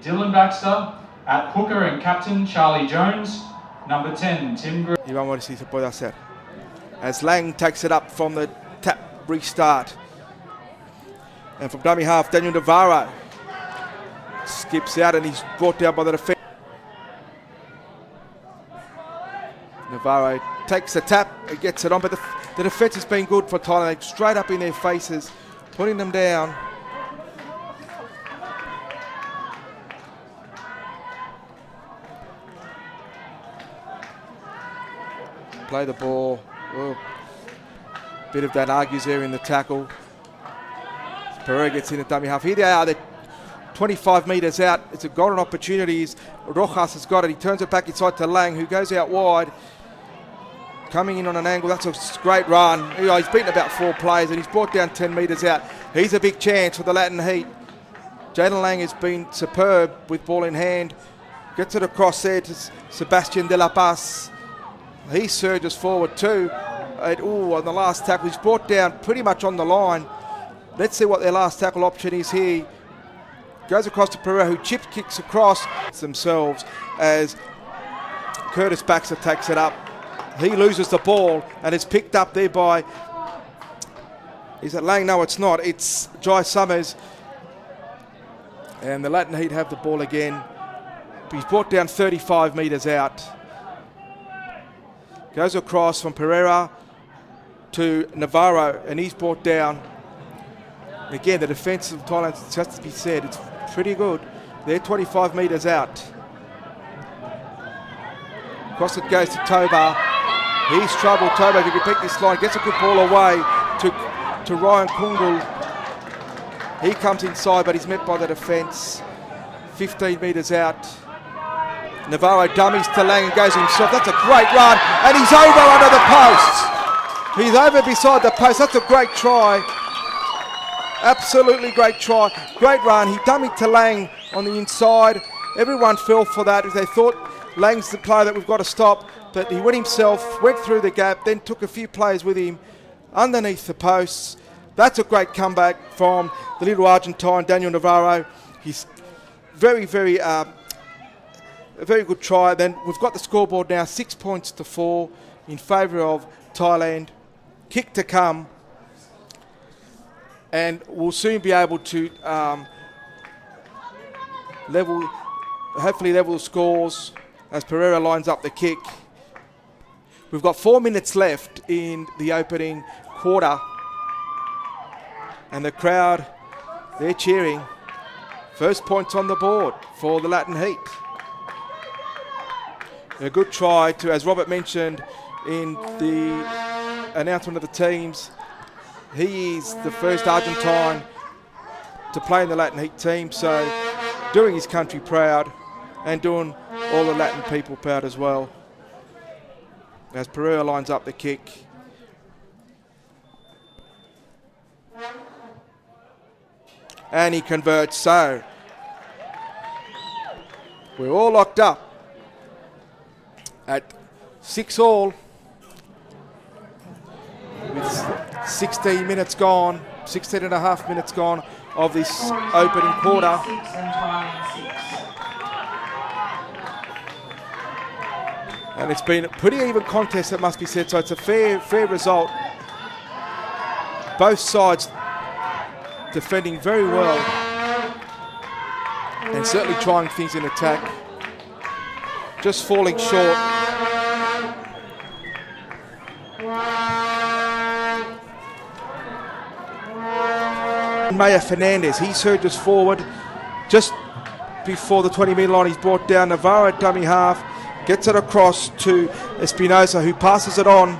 Dylan Baxter. At hooker and captain, Charlie Jones. Number 10, Tim Green. Y vamos a ver si se puede hacer. As Lang takes it up from the tap restart. And from dummy half, Daniel Navarro skips out and he's brought down by the defence. Navarro takes the tap and gets it on, but the defence has been good for Thailand. Straight up in their faces, putting them down. Play the ball. Oh. Bit of that argues there in the tackle. Pereira gets in at dummy half. Here they are. They're 25 metres out. It's a golden opportunity. Rojas has got it. He turns it back inside to Lang, who goes out wide. Coming in on an angle. That's a great run. He's beaten about 4 players and he's brought down 10 metres out. He's a big chance for the Latin Heat. Jaden Lang has been superb with ball in hand. Gets it across there to Sebastian de la Paz. He surges forward too. On the last tackle, he's brought down pretty much on the line. Let's see what their last tackle option is here. Goes across to Pereira, who chip kicks across themselves as Curtis Baxter takes it up. He loses the ball and it's picked up there by, is it Lang? No, it's not. It's Jai Summers. And the Latin Heat have the ball again. He's brought down 35 metres out. Goes across from Pereira to Navarro, and he's brought down. And again, the defence of Thailand, just to be said, it's pretty good. They're 25 metres out. Across it goes to Toba. He's trouble. Toba, if he can pick this line, gets a good ball away to Ryan Kungul. He comes inside, but he's met by the defence. 15 metres out. Navarro dummies to Lang and goes himself. That's a great run, and he's over under the post. He's over beside the post. That's a great try. Absolutely great try. Great run. He dummied to Lang on the inside. Everyone fell for that. They thought Lang's the player that we've got to stop, but he went himself, went through the gap, then took a few players with him underneath the posts. That's a great comeback from the little Argentine, Daniel Navarro. He's very, very... a very good try. Then we've got the scoreboard now, 6 points to 4 in favour of Thailand. Kick to come. And we'll soon be able to hopefully level the scores as Pereira lines up the kick. We've got 4 minutes left in the opening quarter. And the crowd, they're cheering. First points on the board for the Latin Heat. A good try to, as Robert mentioned in the announcement of the teams, he is the first Argentine to play in the Latin Heat team, so doing his country proud and doing all the Latin people proud as well. As Pereira lines up the kick. And he converts, so we're all locked up at 6-all, with 16 minutes gone, 16 and a half minutes gone of this opening quarter. And it's been a pretty even contest, it must be said, so it's a fair result. Both sides defending very well and certainly trying things in attack, just falling short. Maya Fernandez, he surges forward just before the 20-metre line. He's brought down. Navarro at dummy half, gets it across to Espinosa, who passes it on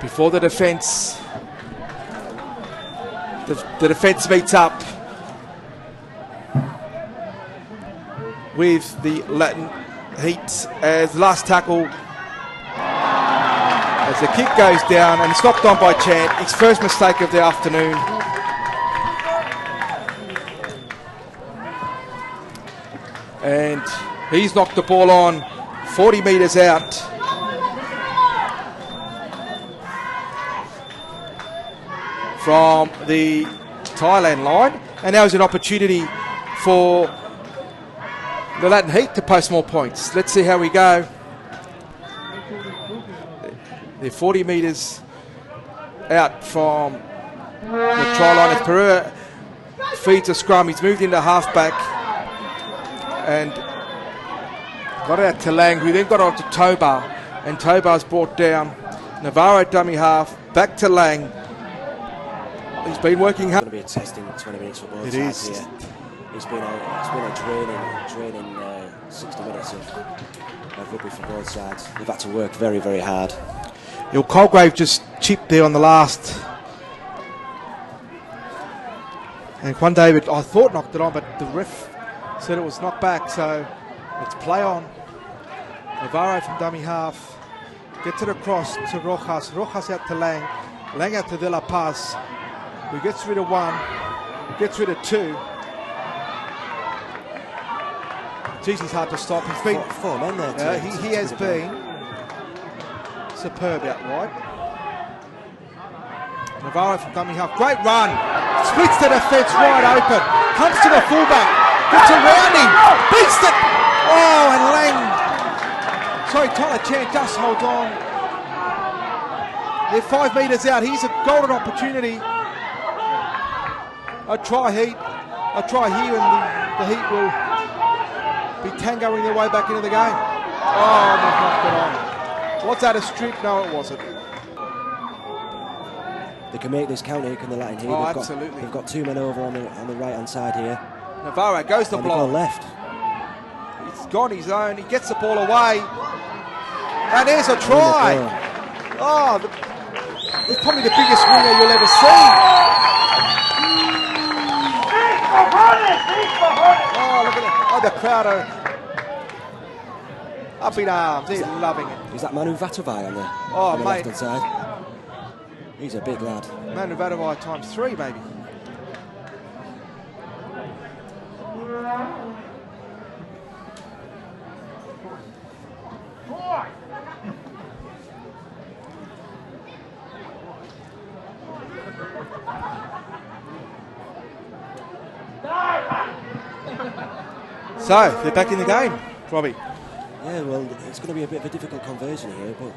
before the defence. The defence meets up with the Latin Heat as last tackle, as the kick goes down and it's knocked on by Chant, his first mistake of the afternoon. And he's knocked the ball on 40 metres out. From the Thailand line, and now is an opportunity for the Latin Heat to post more points. Let's see how we go. They're 40 metres out from the try line as Pereira feeds a scrum. He's moved into halfback and got out to Lang, who then got on to Tobar, and Tobar's brought down. Navarro dummy half, back to Lang. He's been working hard. It's going to be a testing 20 minutes for both It sides is. here. It's been a draining 60 minutes of rugby for both sides. They've had to work very, very hard. Colgrave just chipped there on the last. And Juan David, I thought knocked it on, but the ref said it was knocked back, so it's play on. Navarro from dummy half. Gets it across to Rojas. Rojas out to Lang. Lang out to De La Paz. Who gets rid of one. Gets rid of two. Geez, he's hard to stop. He's been four men there. He has been superb out wide. Navarro from dummy half. Great run. Splits the defence wide open. Comes to the fullback. Gets around him. Beats it. Oh, and Lang. Sorry, Tyler Chan just holds on. They're 5 metres out. Here's a golden opportunity. A try here, and the Heat will be tangoing their way back into the game. Oh, they've knocked it on. Was that a strip? No, it wasn't. They can make this count here, can the Latin Heat? Oh, absolutely. They've got two men over on the right hand side here. Navarro goes the and block. Go left. He's gone his own. He gets the ball away. And there's a try. Oh, it's probably the biggest winger you'll ever see. Oh, look at that. Oh, the crowd are up in arms. They're loving it. Is that Manu Vatovai on the mate. left-hand side? He's a big lad. Manu Vatovai times 3, maybe. So, they're back in the game, Robbie. Yeah, well, it's going to be a bit of a difficult conversion here, but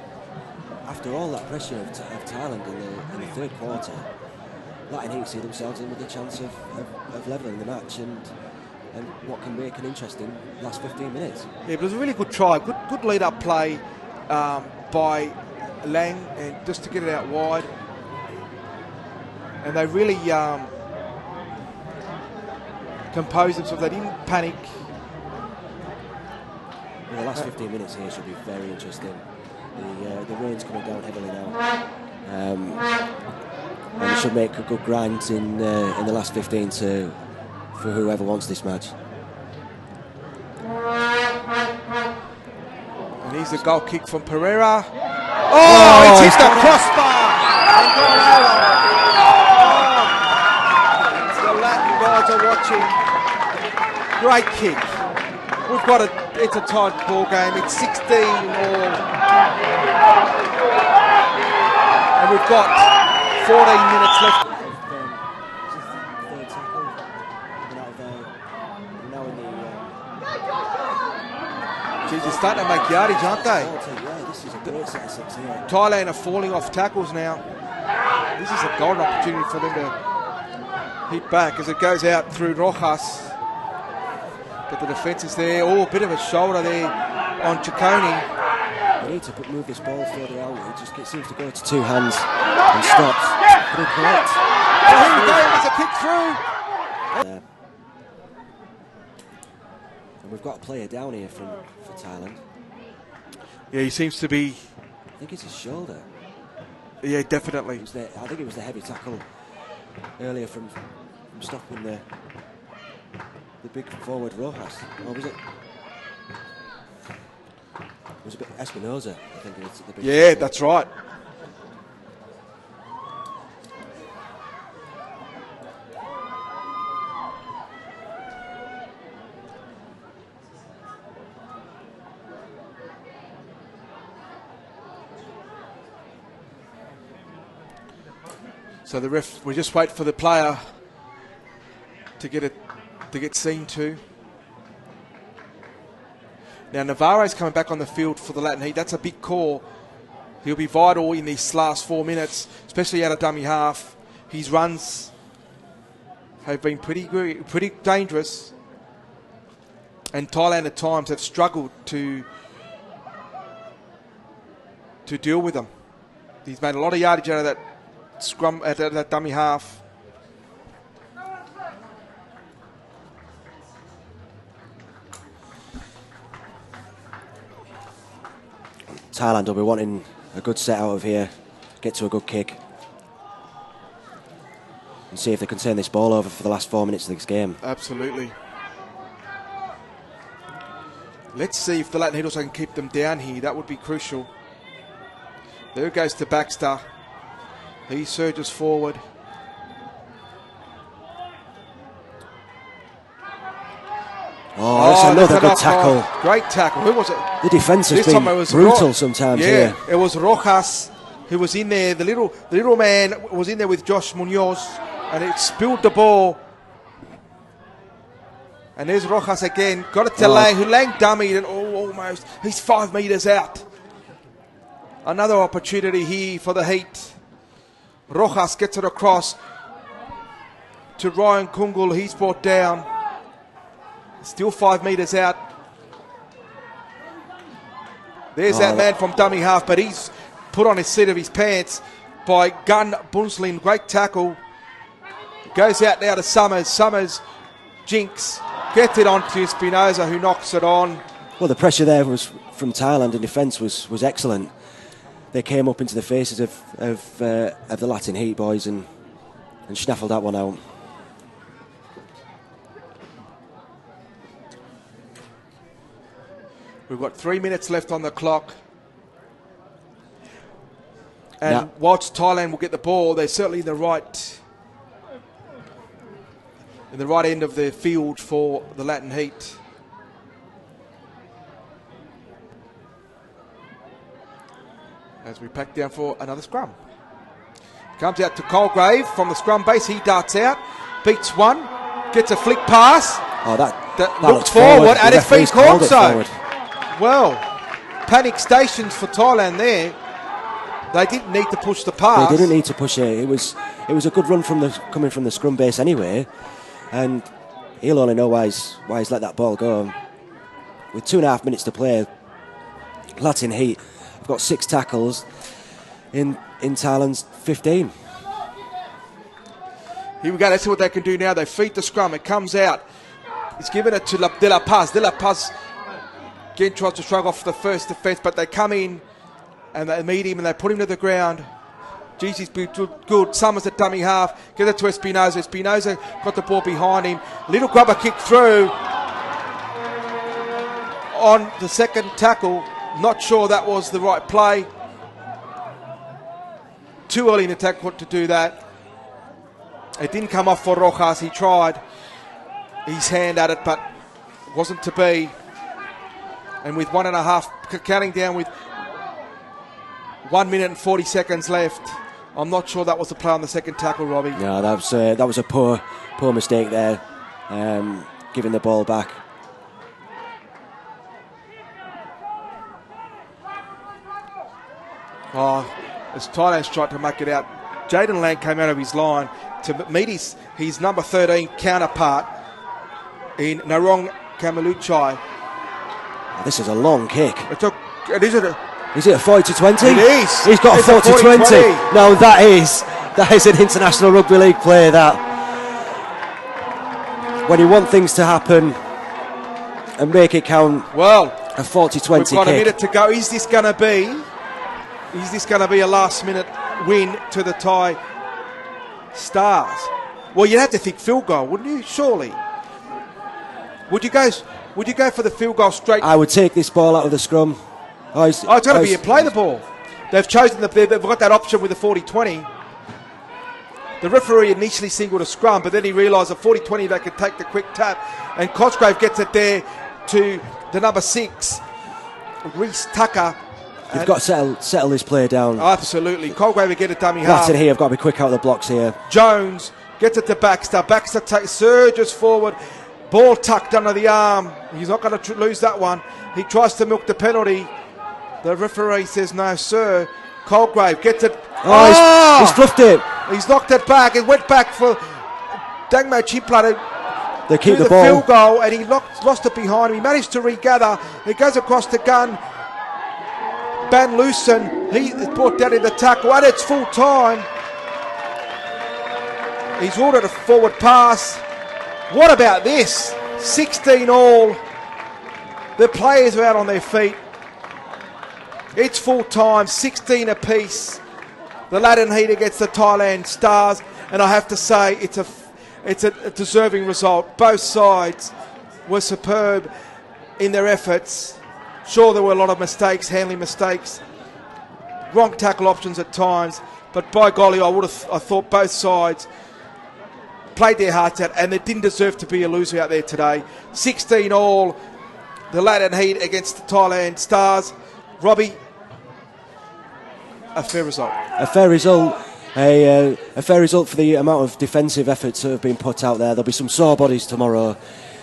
after all that pressure of Thailand in the third quarter, Latin Heat see themselves in with a chance of levelling the match and what can make an interesting last 15 minutes. Yeah, but it was a really good try, good lead-up play by Lang, and just to get it out wide. And they really composed themselves. They didn't panic. Well, the last 15 minutes here should be very interesting. The rain's coming down heavily now, and it should make a good grind in the last 15 for whoever wants this match. And here's the goal kick from Pereira. Oh, it's hit the crossbar and gone over. Oh, the Latin guys are watching. Great kick. We've got it's a tight ball game. It's 16 all. And we've got 14 minutes left. Third tackle. Now in the. Geez, they're starting to make yardage, aren't they? Yeah, this is a great set of six here. Thailand are falling off tackles now. This is a golden opportunity for them to hit back as it goes out through Rojas. But the defence is there. Oh, a bit of a shoulder there on Ciccone. They need to move this ball further out. It seems to go to two hands and stops. Good correct. Oh, here we go. There's a kick through. And we've got a player down here for Thailand. Yeah, he seems to be. I think it's his shoulder. Yeah, definitely. I think it was the heavy tackle earlier from stopping the big forward Rojas. Or was it? It was a bit Espinosa, I think it was the big. Yeah, that's right. So the ref, we just wait for the player to get it to get seen to. Now Navarro's coming back on the field for the Latin Heat. That's a big call. He'll be vital in these last 4 minutes, especially out of dummy half. His runs have been pretty dangerous, and Thailand at times have struggled to deal with them. He's made a lot of yardage out of that scrum, out of that dummy half. Thailand will be wanting a good set out of here, get to a good kick, and see if they can turn this ball over for the last 4 minutes of this game. Absolutely. Let's see if the Latin Heat also can keep them down here. That would be crucial. There goes to Baxter. He surges forward. Oh, that's another good tackle. Great tackle. Who was it? The defence has been brutal sometimes. Yeah, it was Rojas who was in there. The little man was in there with Josh Munoz, and it spilled the ball. And there's Rojas again. Got it to Lang, who Lang dummied and almost. He's 5 metres out. Another opportunity here for the Heat. Rojas gets it across to Ryan Kungul. He's brought down. Still 5 metres out. There's that man from dummy half, but he's put on his seat of his pants by Gun Bunslin. Great tackle. Goes out now to Summers. Summers jinks. Gets it on to Espinosa, who knocks it on. Well, the pressure there was from Thailand in defence was excellent. They came up into the faces of the Latin Heat boys and snaffled that one out. We've got 3 minutes left on the clock. And whilst Thailand will get the ball, they're certainly in the right end of the field for the Latin Heat. As we pack down for another scrum. Comes out to Colgrave from the scrum base. He darts out, beats one, gets a flick pass. Oh, that looks forward, and it's been called so. Well, panic stations for Thailand there. They didn't need to push the pass. They didn't need to push it. It was a good run coming from the scrum base anyway, and he'll only know why he's let that ball go. With 2.5 minutes to play, Latin Heat have got 6 tackles in Thailand's 15. Here we go. Let's see what they can do now. They feed the scrum. It comes out. He's given it to De La Paz. De La Paz again tries to shrug off the first defence, but they come in and they meet him and they put him to the ground. Geez, he's been good. Summers at dummy half. Get it to Espinosa. Espinosa got the ball behind him. Little grubber kick through on the second tackle. Not sure that was the right play. Too early in the tackle to do that. It didn't come off for Rojas. He tried his hand at it, but it wasn't to be. And with 1.5, counting down with 1 minute and 40 seconds left, I'm not sure that was the play on the second tackle, Robbie. No, that was a poor mistake there, giving the ball back. Oh, as Thailand's tried to make it out, Jaden Lang came out of his line to meet his number 13 counterpart in Narong Kamaluchai. This is a long kick. Is it a 40-20? It is. He's got it's a 40-20. No, that is an international rugby league play, that. When you want things to happen and make it count. Well, a 40-20 we've got a minute to go. Is this going to be a last minute win to the Thai Stars? Well, you'd have to think field goal, wouldn't you? Surely. Would you go for the field goal straight? I would take this ball out of the scrum. It's got to be a play the ball. They've chosen they've got that option with the 40-20. The referee initially singled a scrum, but then he realised at 40-20 they could take the quick tap, and Cosgrave gets it there to the number 6, Reese Tucker. You've got to settle this play down. Absolutely. Colgrave will get a dummy half. Latin here have got to be quick out of the blocks here. Jones gets it to Baxter. Baxter surges forward. Ball tucked under the arm. He's not going to lose that one. He tries to milk the penalty. The referee says no, sir. Colgrave gets it. He's fluffed it. He's knocked it back. It went back for Dangmo Chipla They keep to the ball. field goal, and he lost it behind him. He managed to regather. It goes across the gun. Van Loosen, he is brought down in the tackle, and it's full time. He's ordered a forward pass. What about this? 16 all. The players are out on their feet. It's full time, 16 apiece. The Latin Heat against the Thailand Stars, and I have to say it's a deserving result. Both sides were superb in their efforts. Sure, there were a lot of mistakes, handling mistakes, wrong tackle options at times, but by golly, I thought both sides played their hearts out, and they didn't deserve to be a loser out there today. 16 all, the Latin Heat against the Thailand Stars. Robbie, a fair result. A fair result. A fair result for the amount of defensive efforts that have been put out there. There'll be some sore bodies tomorrow,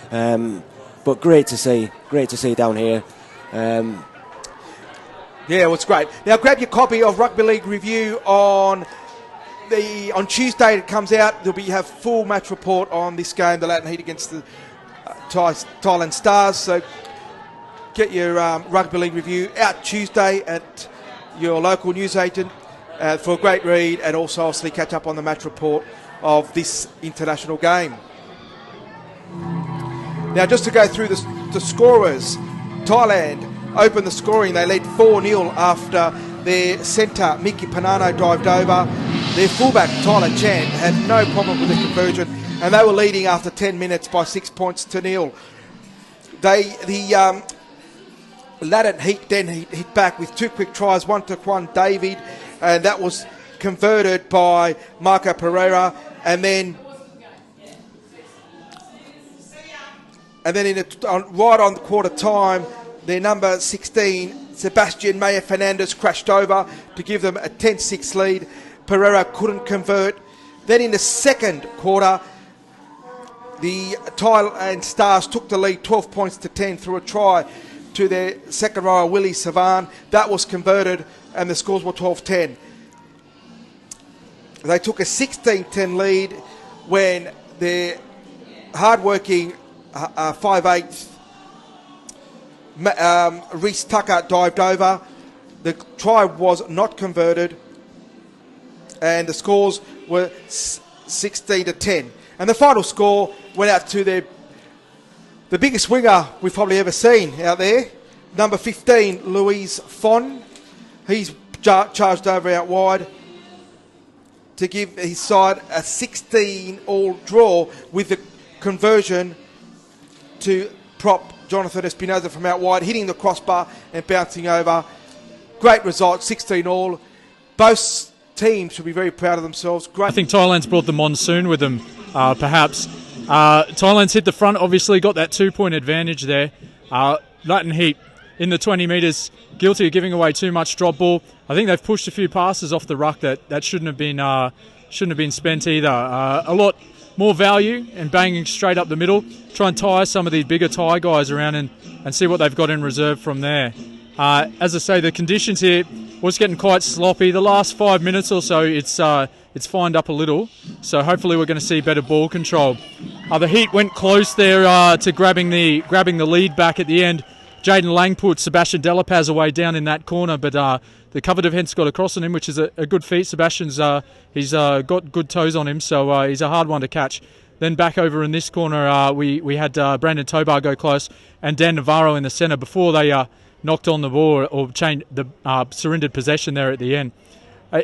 but great to see down here. Yeah, well, it's great. Now grab your copy of Rugby League Review on Tuesday. It comes out. There'll be have full match report on this game, the Latin Heat against the Thailand Stars. So get your Rugby League Review out Tuesday at your local newsagent for a great read, and also obviously catch up on the match report of this international game. Now, just to go through the scorers, Thailand opened the scoring. They led 4-0 after their centre, Miki Panano, dived over. Their fullback, Tyler Chan, had no problem with the conversion, and they were leading after 10 minutes by 6 points to nil. The Latin Heat then hit back with two quick tries, one to Juan David, and that was converted by Marco Pereira, and then right on the quarter time, their number 16, Sebastian Maya Fernandez, crashed over to give them a 10-6 lead. Pereira couldn't convert. Then in the second quarter, the Thailand Stars took the lead 12 points to 10 through a try to their second rower, Willie Savan. That was converted, and the scores were 12-10. They took a 16-10 lead when their hard-working 5'8" Reece Tucker dived over. The try was not converted, and the scores were 16-10. And the final score went out to the biggest winger we've probably ever seen out there, number 15, Louise Fon. He's charged over out wide to give his side a 16-all draw with the conversion to prop Jonathan Espinoza from out wide, hitting the crossbar and bouncing over. Great result, 16-all. Both teams should be very proud of themselves. Great. I think Thailand's brought the monsoon with them, perhaps. Thailand's hit the front, obviously got that 2-point advantage there. Latin Heat in the 20 metres, guilty of giving away too much drop ball. I think they've pushed a few passes off the ruck that shouldn't have been spent either. A lot more value and banging straight up the middle. Try and tire some of these bigger Thai guys around and see what they've got in reserve from there. As I say, the conditions here was getting quite sloppy. The last 5 minutes or so, it's fined up a little. So hopefully we're going to see better ball control. The Heat went close there to grabbing the lead back at the end. Jaden Lang put Sebastian Delapaz away down in that corner, but the cover defence got across on him, which is a good feat. Sebastian's he's got good toes on him, so he's a hard one to catch. Then back over in this corner, we had Brandon Tobar go close, and Dan Navarro in the centre before they knocked on the ball or surrendered possession there at the end.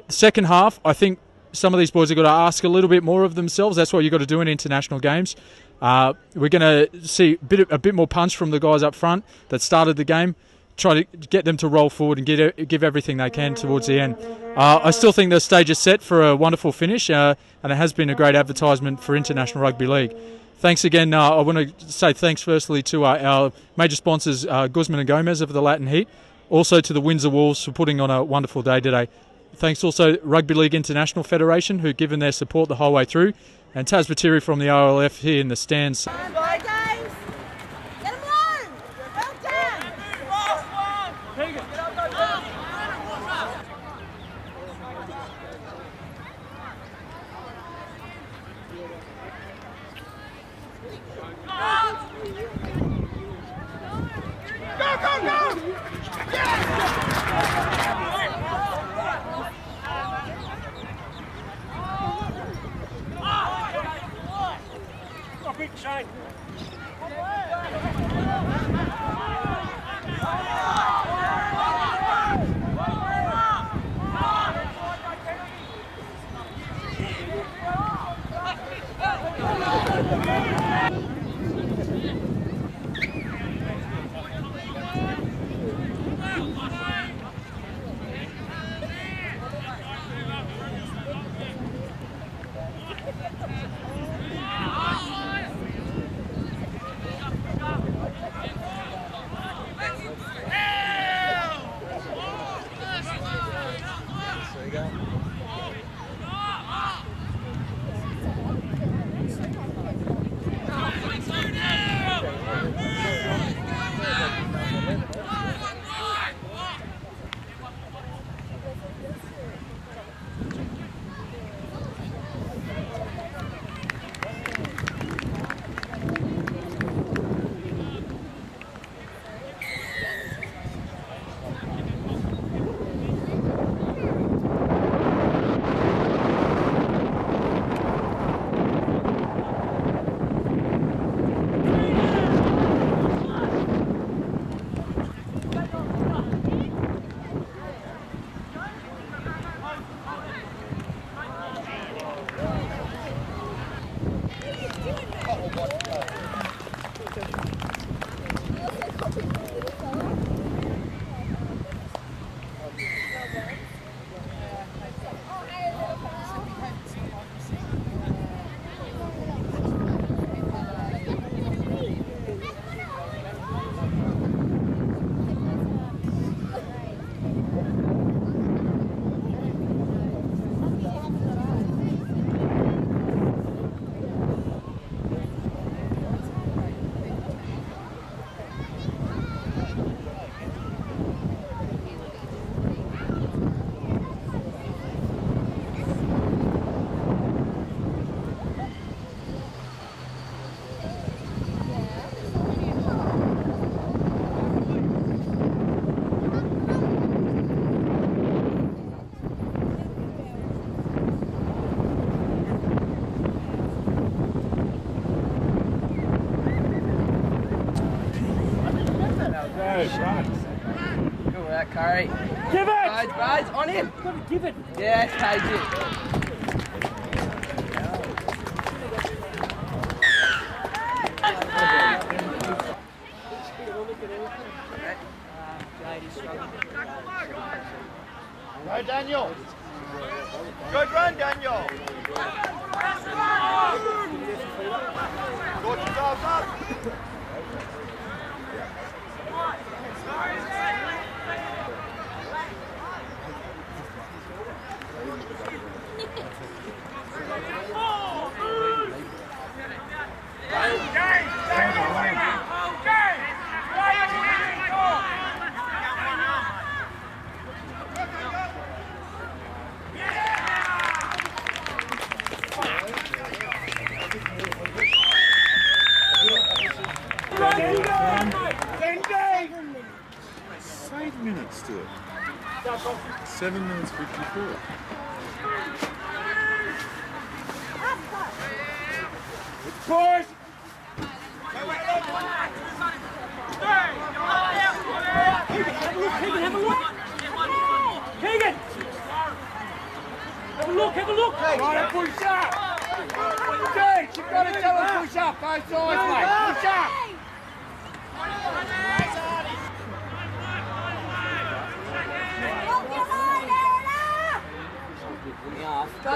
Second half, I think some of these boys have got to ask a little bit more of themselves. That's what you've got to do in international games. We're going to see a bit more punch from the guys up front that started the game. Try to get them to roll forward and give everything they can towards the end. I still think the stage is set for a wonderful finish, and it has been a great advertisement for International Rugby League. Thanks again. I want to say thanks firstly to our major sponsors, Guzman and Gomez of the Latin Heat, also to the Windsor Wolves for putting on a wonderful day today. Thanks also Rugby League International Federation, who've given their support the whole way through, and Taz Batiri from the RLF here in the stands. Good work, Curry. Give it! Rise, on him. You've got to give it. Yes, KG. Go, Daniel. Good run, Daniel. Sort yourselves up. Minutes to it. 7 minutes 54. Push! Keegan, have a look! Keegan! Have a look, have a look! Right, push up. Jake, you've got to tell him push up both sides, mate. Push up. Go!